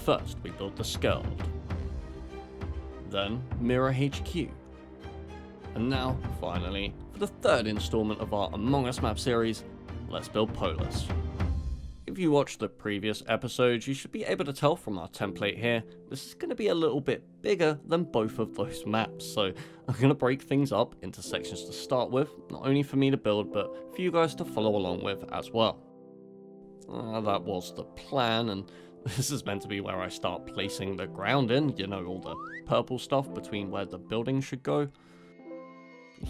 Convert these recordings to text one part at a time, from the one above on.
first we build the Skeld, then Mira HQ, and now, finally, for the third installment of our Among Us map series, let's build Polus. If you watched the previous episodes, you should be able to tell from our template here, this is going to be a little bit bigger than both of those maps, so I'm going to break things up into sections to start with, not only for me to build, but for you guys to follow along with as well. That was the plan, and this is meant to be where I start placing the ground in, you know, all the purple stuff between where the building should go.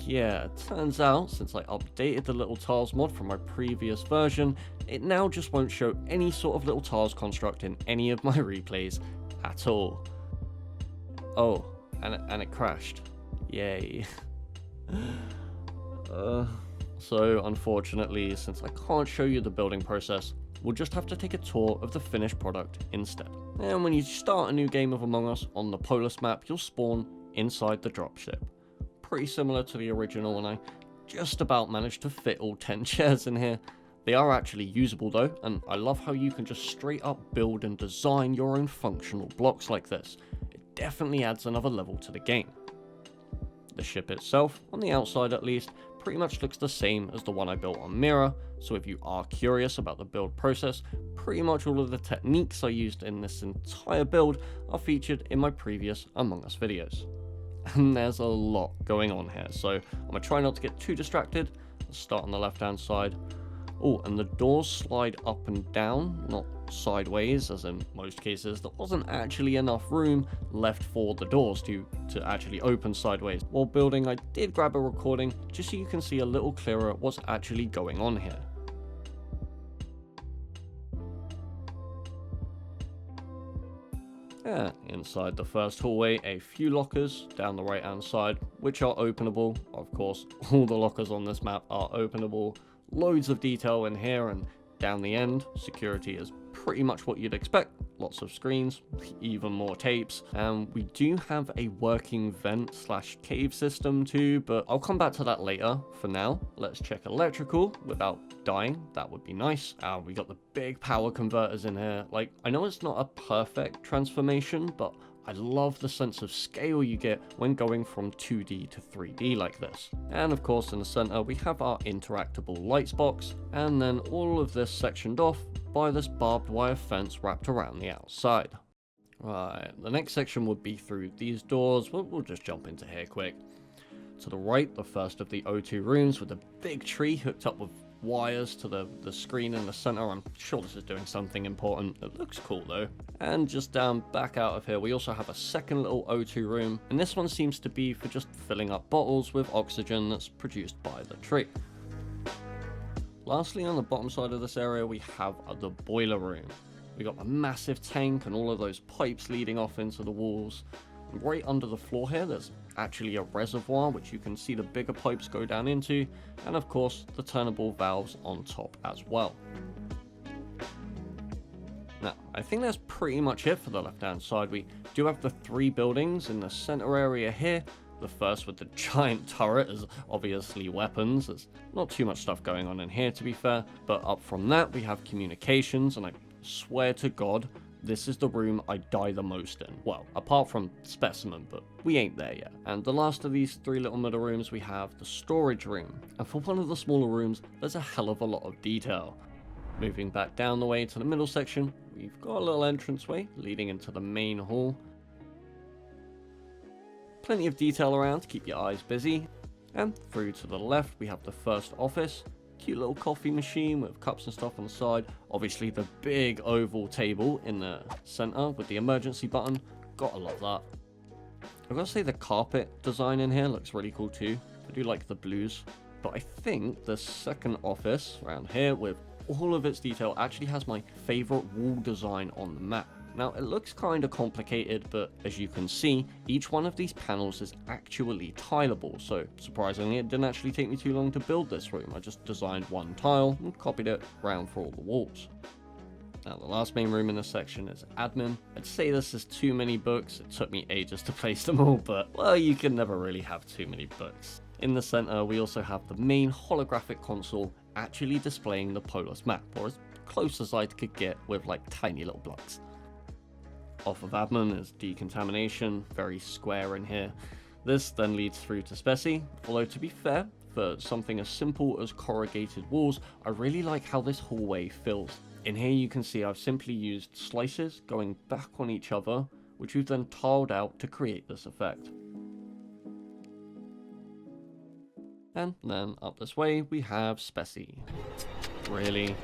Yeah, it turns out, since I updated the little tiles mod from my previous version, it now just won't show any sort of little tiles construct in any of my replays at all. Oh, and it crashed. Yay. So unfortunately, since I can't show you the building process, we'll just have to take a tour of the finished product instead. And when you start a new game of Among Us on the Polus map, you'll spawn inside the dropship. Pretty similar to the original, and I just about managed to fit all 10 chairs in here. They are actually usable though, and I love how you can just straight up build and design your own functional blocks like this. It definitely adds another level to the game. The ship itself, on the outside at least, pretty much looks the same as the one I built on Mira, so if you are curious about the build process, pretty much all of the techniques I used in this entire build are featured in my previous Among Us videos. And there's a lot going on here, so I'm going to try not to get too distracted. Let's start on the left hand side. Oh, and the doors slide up and down, not sideways, as in most cases. There wasn't actually enough room left for the doors to actually open sideways. While building, I did grab a recording, just so you can see a little clearer what's actually going on here. Inside the first hallway, a few lockers down the right hand side, which are openable. Of course, all the lockers on this map are openable. Loads of detail in here, and down the end, security is pretty much what you'd expect. Lots of screens, even more tapes, and we do have a working vent / cave system too, but I'll come back to that later. For now, let's check electrical without dying. That would be nice. We got the big power converters in here. Like, I know it's not a perfect transformation, but I love the sense of scale you get when going from 2D to 3D like this. And of course, in the center, we have our interactable lights box, and then all of this sectioned off by this barbed wire fence wrapped around the outside. Right, the next section would be through these doors. We'll just jump into here quick. To the right, the first of the O2 rooms with a big tree hooked up with wires to the screen in the center. I'm sure this is doing something important. It looks cool though. And just down back out of here, we also have a second little O2 room, and this one seems to be for just filling up bottles with oxygen that's produced by the tree. Lastly, on the bottom side of this area, we have the boiler room. We got a massive tank and all of those pipes leading off into the walls. And right under the floor here, there's actually a reservoir, which you can see the bigger pipes go down into, and of course, the turnable valves on top as well. Now, I think that's pretty much it for the left-hand side. We do have the 3 buildings in the center area here. The first with the giant turret is obviously weapons. There's not too much stuff going on in here, to be fair, but up from that, we have communications, and I swear to God, this is the room I die the most in. Well, apart from specimen, but we ain't there yet. And the last of these 3 little middle rooms, we have the storage room. And for one of the smaller rooms, there's a hell of a lot of detail. Moving back down the way to the middle section, we've got a little entranceway leading into the main hall. Plenty of detail around to keep your eyes busy. And through to the left, we have the first office. Cute little coffee machine with cups and stuff on the side. Obviously the big oval table in the center with the emergency button. Gotta love that. I've got to say the carpet design in here looks really cool too. I do like the blues. But I think the second office around here with all of its detail actually has my favorite wall design on the map. Now, it looks kind of complicated, but as you can see, each one of these panels is actually tileable, so surprisingly, it didn't actually take me too long to build this room. I just designed one tile and copied it around for all the walls. Now, the last main room in this section is admin. I'd say this is too many books. It took me ages to place them all, but, well, you can never really have too many books. In the center, we also have the main holographic console actually displaying the Polus map, or as close as I could get with like tiny little blocks. Off of admin is decontamination, very square in here. This then leads through to speci, although to be fair, for something as simple as corrugated walls, I really like how this hallway fills. In here you can see I've simply used slices going back on each other, which we've then tiled out to create this effect. And then up this way we have speci. Really?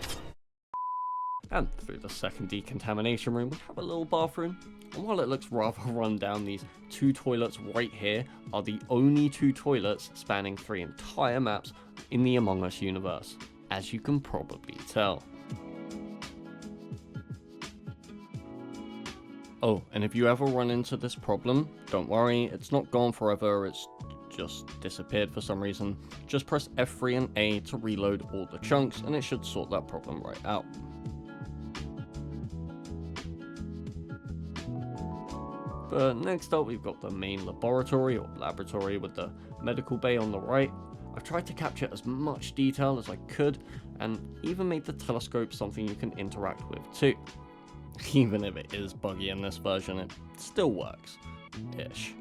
And through the second decontamination room we have a little bathroom. And while it looks rather run down, these 2 toilets right here are the only 2 toilets spanning 3 entire maps in the Among Us universe, as you can probably tell. Oh, and if you ever run into this problem, don't worry, it's not gone forever, it's just disappeared for some reason. Just press F3 and A to reload all the chunks and it should sort that problem right out. But next up we've got the main laboratory or laboratory with the medical bay on the right. I've tried to capture as much detail as I could and even made the telescope something you can interact with too. Even if it is buggy in this version, it still works. Ish.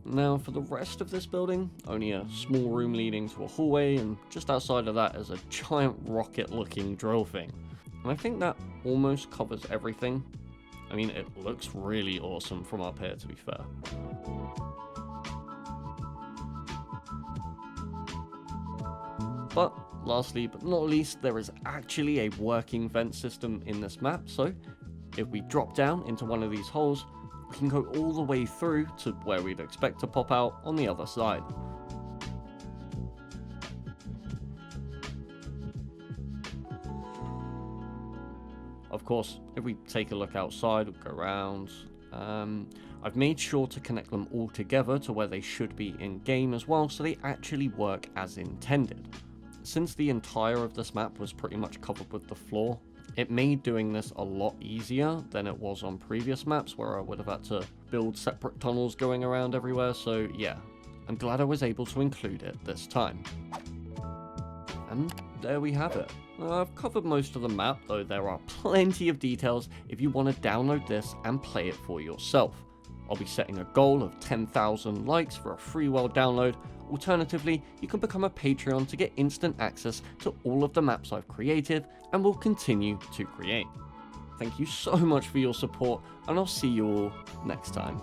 Now for the rest of this building, only a small room leading to a hallway, and just outside of that is a giant rocket looking drill thing. And I think that almost covers everything. I mean, it looks really awesome from up here, to be fair. But lastly but not least, there is actually a working vent system in this map, so if we drop down into one of these holes, we can go all the way through to where we'd expect to pop out on the other side. Of course, if we take a look outside, we'll go around. I've made sure to connect them all together to where they should be in game as well, so they actually work as intended. Since the entire of this map was pretty much covered with the floor, it made doing this a lot easier than it was on previous maps where I would have had to build separate tunnels going around everywhere, so yeah, I'm glad I was able to include it this time. And there we have it. I've covered most of the map, though there are plenty of details if you want to download this and play it for yourself. I'll be setting a goal of 10,000 likes for a free world download. Alternatively, you can become a Patreon to get instant access to all of the maps I've created and will continue to create. Thank you so much for your support, and I'll see you all next time.